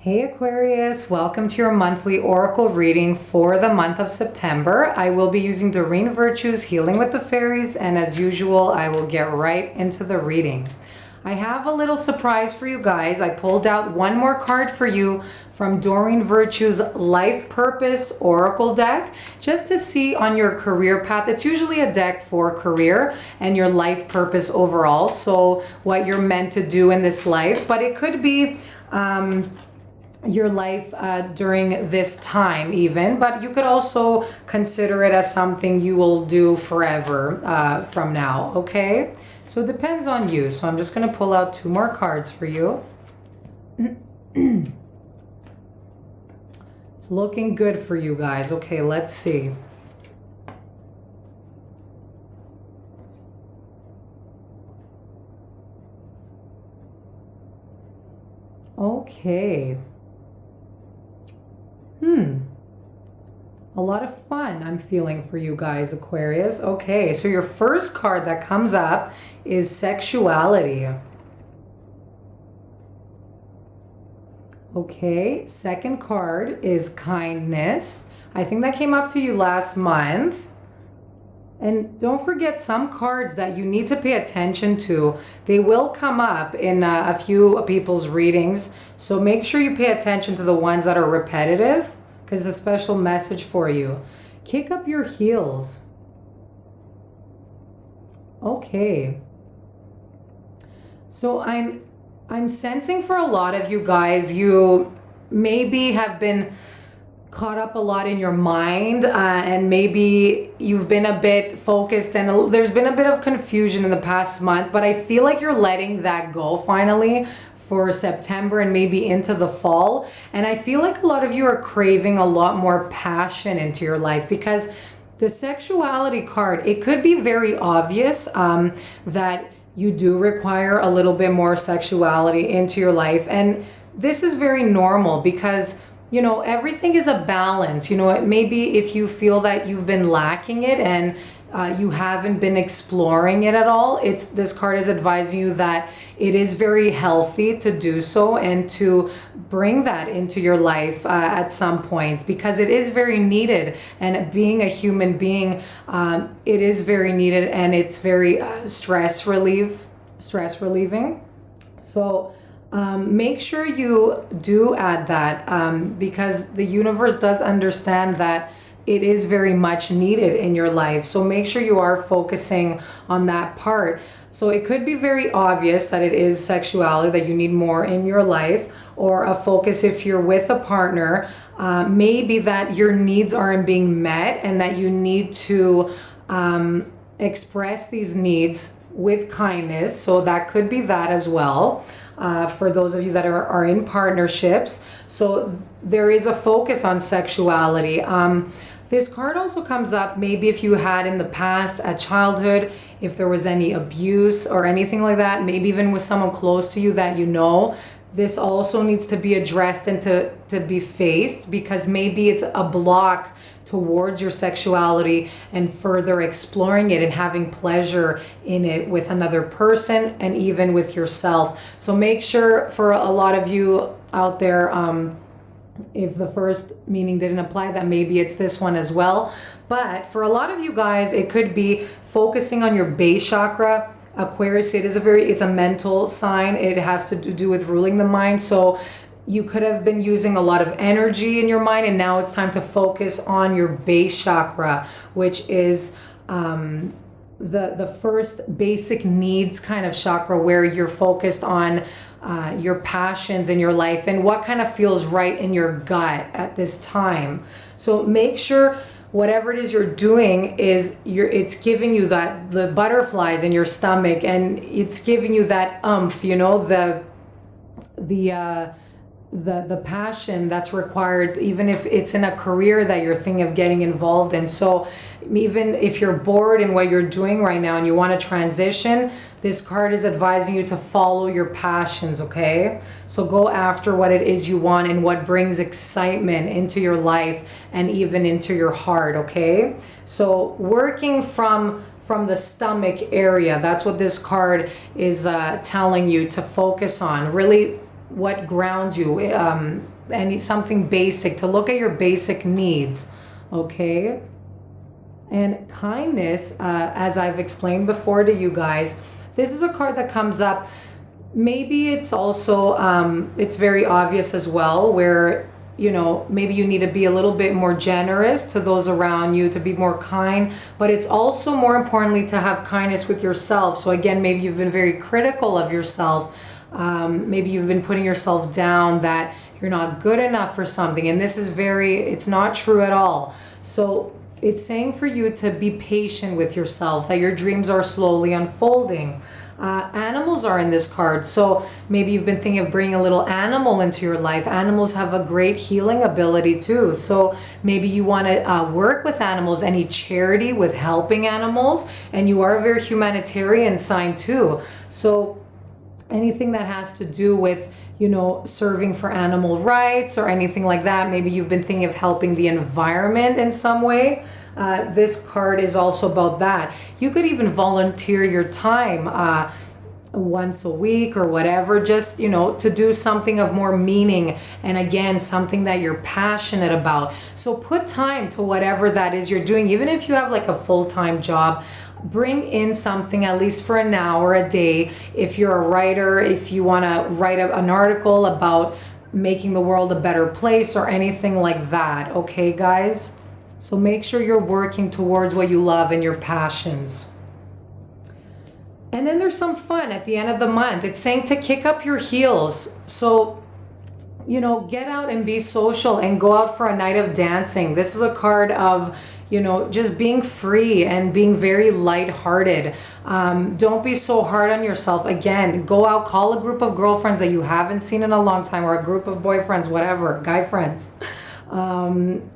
Hey Aquarius, welcome to your monthly oracle reading for the month of September. I will be using Doreen Virtue's Healing with the Fairies, and as usual, I will get right into the reading. I have a little surprise for you guys. I pulled out one more card for you from Doreen Virtue's Life Purpose Oracle deck, just to see on your career path. It's usually a deck for career and your life purpose overall, so what you're meant to do in this life, but it could be your life during this time even, but you could also consider it as something you will do forever from now, okay? So it depends on you. So I'm just going to pull out two more cards for you. It's looking good for you guys. Okay, let's see. Okay. A lot of fun I'm feeling for you guys, Aquarius. Okay, so your first card that comes up is sexuality. Okay, second card is kindness. I think that came up to you last month. And don't forget some cards that you need to pay attention to. They will come up in a few people's readings. So make sure you pay attention to the ones that are repetitive, because it's a special message for you. Kick up your heels. Okay. So I'm sensing for a lot of you guys, you maybe have been caught up a lot in your mind, and maybe you've been a bit focused, and there's been a bit of confusion in the past month, but I feel like you're letting that go finally for September and maybe into the fall. And I feel like a lot of you are craving a lot more passion into your life, because the sexuality card, it could be very obvious that you do require a little bit more sexuality into your life. And this is very normal because, you know, everything is a balance. You know, maybe if you feel that you've been lacking it and you haven't been exploring it at all, this card is advising you that it is very healthy to do so and to bring that into your life at some points, because it is very needed. And being a human being, it is very needed, and it's very stress relieving. So make sure you do add that, because the universe does understand that it is very much needed in your life. So make sure you are focusing on that part. So it could be very obvious that it is sexuality that you need more in your life, or a focus if you're with a partner, maybe that your needs aren't being met and that you need to express these needs with kindness. So that could be that as well. For those of you that are in partnerships. So there is a focus on sexuality. This card also comes up maybe if you had in the past at childhood, if there was any abuse or anything like that, maybe even with someone close to you that you know, this also needs to be addressed and to be faced, because maybe it's a block towards your sexuality and further exploring it and having pleasure in it with another person and even with yourself. So make sure, for a lot of you out there, if the first meaning didn't apply, that maybe it's this one as well. But for a lot of you guys, it could be focusing on your base chakra. Aquarius, it's a mental sign. It has to do with ruling the mind. So you could have been using a lot of energy in your mind, and now it's time to focus on your base chakra, which is the first basic needs kind of chakra, where you're focused on your passions in your life and what kind of feels right in your gut at this time. So make sure whatever it is you're doing it's giving you the butterflies in your stomach, and it's giving you that oomph, you know, the passion that's required, even if it's in a career that you're thinking of getting involved in. So even if you're bored in what you're doing right now and you want to transition, this card is advising you to follow your passions, okay? So go after what it is you want and what brings excitement into your life and even into your heart, okay? So working from the stomach area, that's what this card is telling you to focus on. Really what grounds you, something basic, to look at your basic needs, okay? And kindness, as I've explained before to you guys, this is a card that comes up. Maybe it's also, it's very obvious as well, where, you know, maybe you need to be a little bit more generous to those around you, to be more kind, but it's also more importantly to have kindness with yourself. So again, maybe you've been very critical of yourself. Maybe you've been putting yourself down, that you're not good enough for something. And this is it's not true at all. So it's saying for you to be patient with yourself, that your dreams are slowly unfolding. Animals are in this card, so maybe you've been thinking of bringing a little animal into your life. Animals have a great healing ability too, so maybe you want to work with animals, any charity with helping animals, and you are a very humanitarian sign too. So anything that has to do with, you know, serving for animal rights or anything like that. Maybe you've been thinking of helping the environment in some way. This card is also about that. You could even volunteer your time once a week or whatever, just, you know, to do something of more meaning, and again, something that you're passionate about. So put time to whatever that is you're doing. Even if you have like a full-time job, bring in something at least for an hour a day. If you're a writer, if you want to write an article about making the world a better place or anything like that, okay guys? So make sure you're working towards what you love and your passions. And then there's some fun at the end of the month. It's saying to kick up your heels. So, you know, get out and be social and go out for a night of dancing. This is a card of, you know, just being free and being very lighthearted. Don't be so hard on yourself. Again, go out, call a group of girlfriends that you haven't seen in a long time, or a group of boyfriends, whatever, guy friends.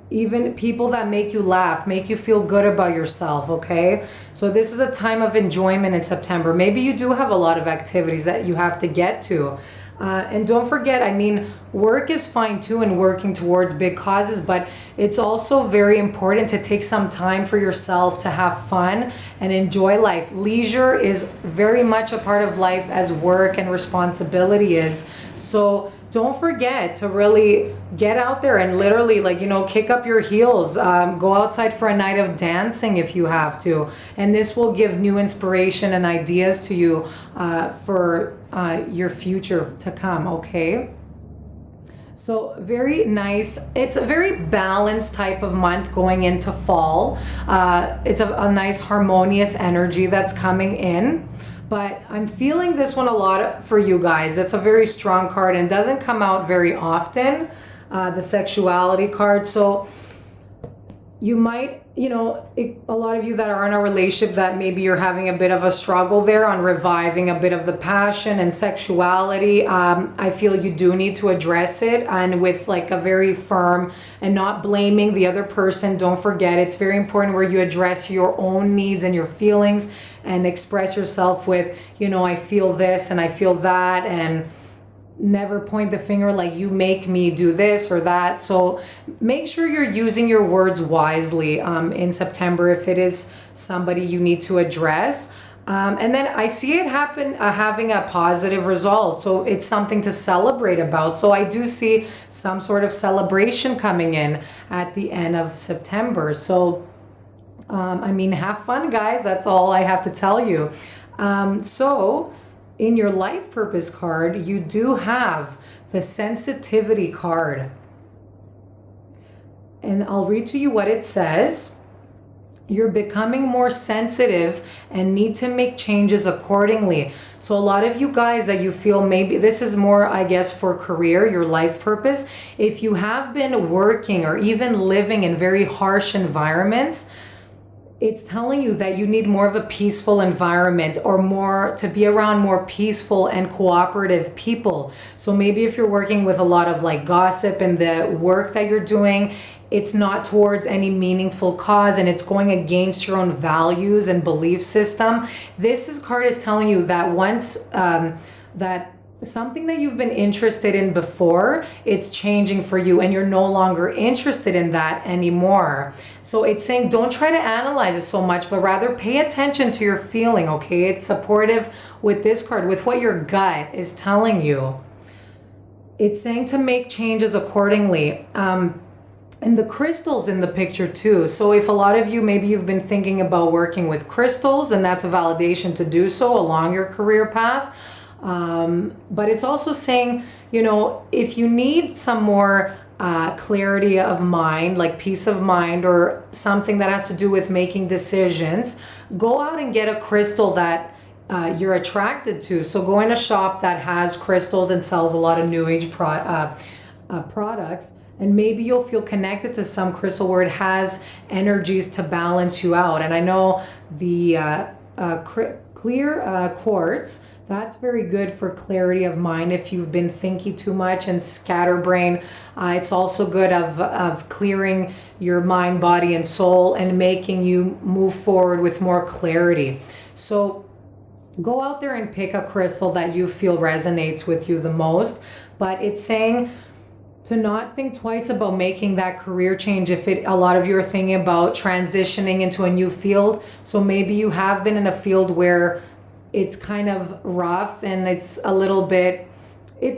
Even people that make you laugh, make you feel good about yourself, okay? So this is a time of enjoyment in September. Maybe you do have a lot of activities that you have to get to. And don't forget, I mean, work is fine too, and working towards big causes, but it's also very important to take some time for yourself to have fun and enjoy life. Leisure is very much a part of life as work and responsibility is. So don't forget to really get out there and literally, like, you know, kick up your heels, go outside for a night of dancing if you have to. And this will give new inspiration and ideas to you for your future to come, okay? So very nice. It's a very balanced type of month going into fall. It's a nice harmonious energy that's coming in. But I'm feeling this one a lot for you guys. It's a very strong card and doesn't come out very often, the sexuality card. So you might, you know, a lot of you that are in a relationship, that maybe you're having a bit of a struggle there on reviving a bit of the passion and sexuality. I feel you do need to address it, and with like a very firm and not blaming the other person. Don't forget, it's very important where you address your own needs and your feelings and express yourself with, you know, I feel this and I feel that, and never point the finger like you make me do this or that. So make sure you're using your words wisely in September if it is somebody you need to address. And then I see it having a positive result. So it's something to celebrate about. So I do see some sort of celebration coming in at the end of September. So, I mean, have fun, guys. That's all I have to tell you. So in your life purpose card, you do have the sensitivity card. And I'll read to you what it says. You're becoming more sensitive and need to make changes accordingly. So a lot of you guys that you feel, maybe this is more, I guess, for career, your life purpose. If you have been working or even living in very harsh environments, it's telling you that you need more of a peaceful environment, or more to be around more peaceful and cooperative people. So maybe if you're working with a lot of like gossip and the work that you're doing, it's not towards any meaningful cause and it's going against your own values and belief system. This card is telling you that once that something that you've been interested in before, it's changing for you and you're no longer interested in that anymore. So it's saying don't try to analyze it so much, but rather pay attention to your feeling, okay? It's supportive with this card, with what your gut is telling you. it's saying to make changes accordingly. And the crystals in the picture too. So if a lot of you, maybe you've been thinking about working with crystals, and that's a validation to do so along your career path. But it's also saying, you know, if you need some more clarity of mind, like peace of mind, or something that has to do with making decisions, go out and get a crystal that you're attracted to. So go in a shop that has crystals and sells a lot of new age products, and maybe you'll feel connected to some crystal where it has energies to balance you out. And I know the clear quartz, that's very good for clarity of mind if you've been thinking too much and scatterbrain. It's also good of clearing your mind, body, and soul, and making you move forward with more clarity. So go out there and pick a crystal that you feel resonates with you the most. But it's saying to not think twice about making that career change if a lot of you are thinking about transitioning into a new field. So maybe you have been in a field where it's kind of rough and it's a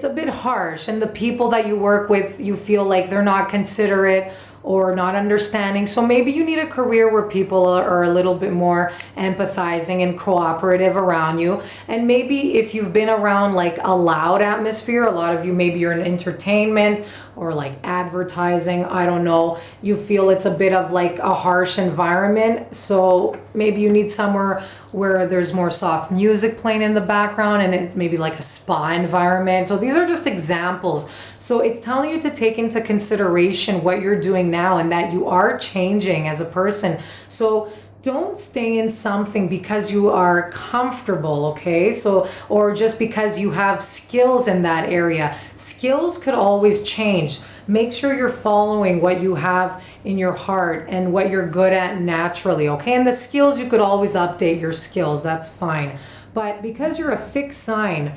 bit harsh, and the people that you work with, you feel like they're not considerate or not understanding. So maybe you need a career where people are a little bit more empathizing and cooperative around you. And maybe if you've been around like a loud atmosphere, a lot of you, maybe you're in entertainment or like advertising, I don't know, you feel it's a bit of like a harsh environment. So maybe you need somewhere where there's more soft music playing in the background, and it's maybe like a spa environment. So these are just examples. So it's telling you to take into consideration what you're doing now and that you are changing as a person. So don't stay in something because you are comfortable, okay? So, or just because you have skills in that area. Skills could always change. Make sure you're following what you have in your heart and what you're good at naturally, okay? And the skills, you could always update your skills, that's fine. But because you're a fixed sign,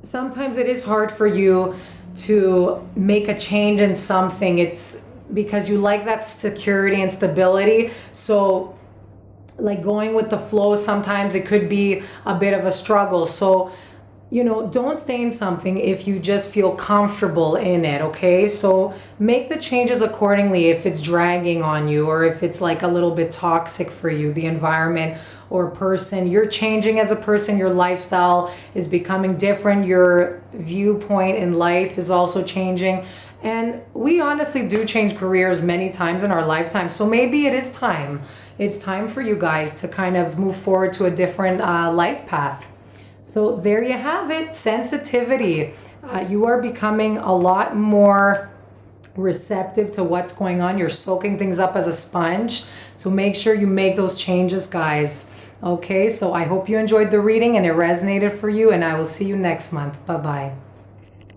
sometimes it is hard for you to make a change in something. It's because you like that security and stability. So like going with the flow, sometimes it could be a bit of a struggle. So, you know, don't stay in something if you just feel comfortable in it, okay? So make the changes accordingly if it's dragging on you, or if it's like a little bit toxic for you, the environment or person. You're changing as a person, your lifestyle is becoming different, your viewpoint in life is also changing. And we honestly do change careers many times in our lifetime. So maybe it is time. It's time for you guys to kind of move forward to a different life path. So there you have it, sensitivity. You are becoming a lot more receptive to what's going on. You're soaking things up as a sponge. So make sure you make those changes, guys. Okay, so I hope you enjoyed the reading and it resonated for you, and I will see you next month. Bye-bye.